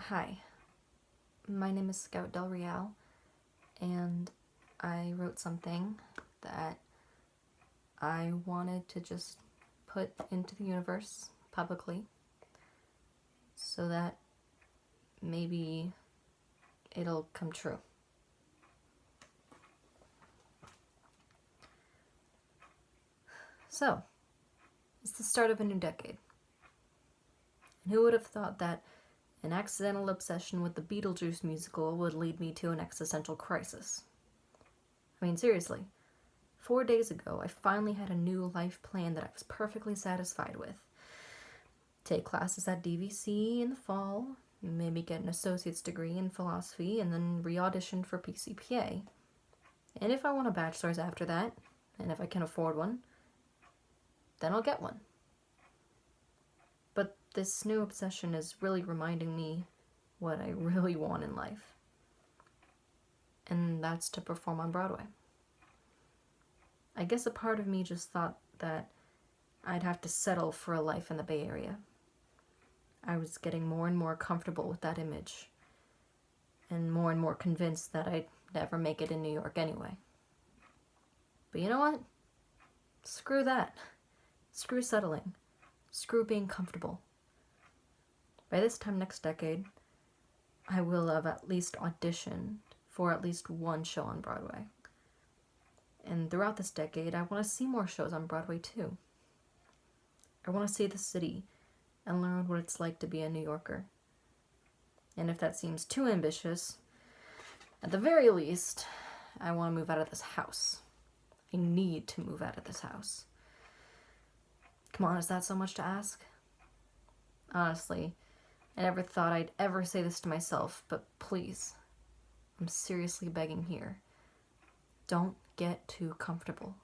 Hi, my name is Scout Del Real, and I wrote something that I wanted to just put into the universe publicly so that maybe it'll come true. So, it's the start of a new decade. And who would have thought that an accidental obsession with the Beetlejuice musical would lead me to an existential crisis? I mean, seriously. 4 days ago, I finally had a new life plan that I was perfectly satisfied with. Take classes at DVC in the fall, maybe get an associate's degree in philosophy, and then re-audition for PCPA. And if I want a bachelor's after that, and if I can afford one, then I'll get one. But this new obsession is really reminding me what I really want in life. And that's to perform on Broadway. I guess a part of me just thought that I'd have to settle for a life in the Bay Area. I was getting more and more comfortable with that image, and more convinced that I'd never make it in New York anyway. But you know what? Screw that. Screw settling. Screw being comfortable. By this time next decade, I will have at least auditioned for at least one show on Broadway. And throughout this decade, I want to see more shows on Broadway too. I want to see the city and learn what it's like to be a New Yorker. And if that seems too ambitious, at the very least, I want to move out of this house. I need to move out of this house. Come on, is that so much to ask? Honestly, I never thought I'd ever say this to myself, but please, I'm seriously begging here. Don't get too comfortable.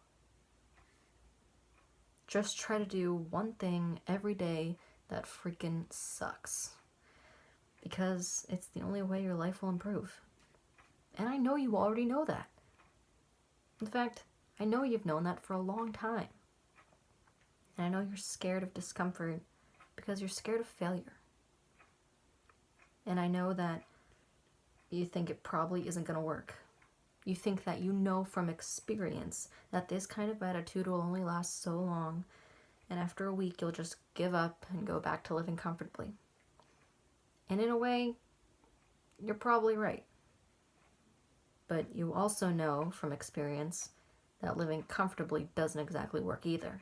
Just try to do one thing every day that freaking sucks. Because it's the only way your life will improve. And I know you already know that. In fact, I know you've known that for a long time. And I know you're scared of discomfort because you're scared of failure. And I know that you think it probably isn't going to work. You think that you know from experience that this kind of attitude will only last so long, and after a week you'll just give up and go back to living comfortably. And in a way, you're probably right. But you also know from experience that living comfortably doesn't exactly work either.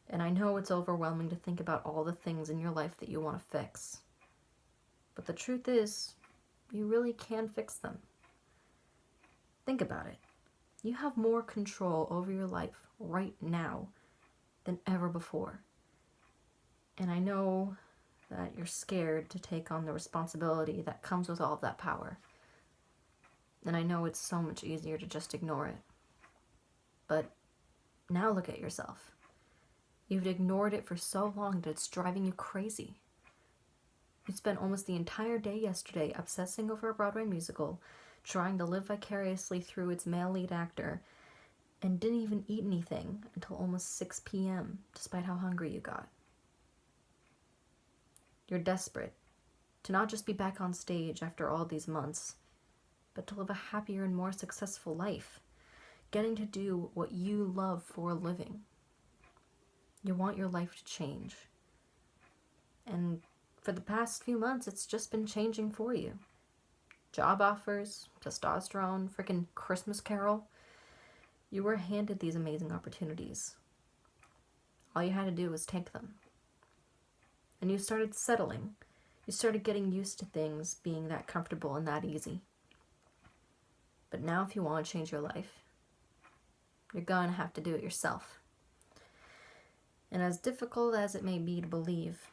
And I know it's overwhelming to think about all the things in your life that you want to fix. But the truth is, you really can fix them. Think about it. You have more control over your life right now than ever before. And I know that you're scared to take on the responsibility that comes with all of that power. And I know it's so much easier to just ignore it. But now look at yourself. You've ignored it for so long that it's driving you crazy. You spent almost the entire day yesterday obsessing over a Broadway musical, trying to live vicariously through its male lead actor, and didn't even eat anything until almost 6 p.m., despite how hungry you got. You're desperate to not just be back on stage after all these months, but to live a happier and more successful life, getting to do what you love for a living. You want your life to change. And for the past few months, it's just been changing for you. Job offers, testosterone, frickin' Christmas Carol. You were handed these amazing opportunities. All you had to do was take them. And you started settling. You started getting used to things being that comfortable and that easy. But now if you want to change your life, you're gonna have to do it yourself. And as difficult as it may be to believe,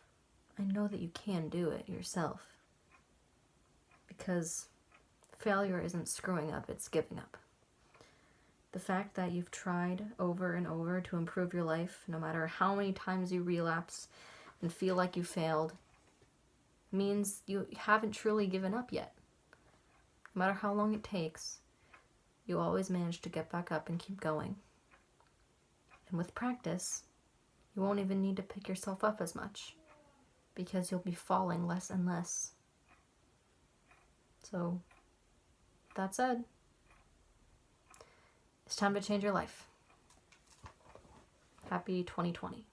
I know that you can do it yourself. Because failure isn't screwing up, it's giving up. The fact that you've tried over and over to improve your life, no matter how many times you relapse and feel like you failed, means you haven't truly given up yet. No matter how long it takes, you always manage to get back up and keep going. And with practice, you won't even need to pick yourself up as much. because you'll be falling less and less. So, that said, it's time to change your life. Happy 2020.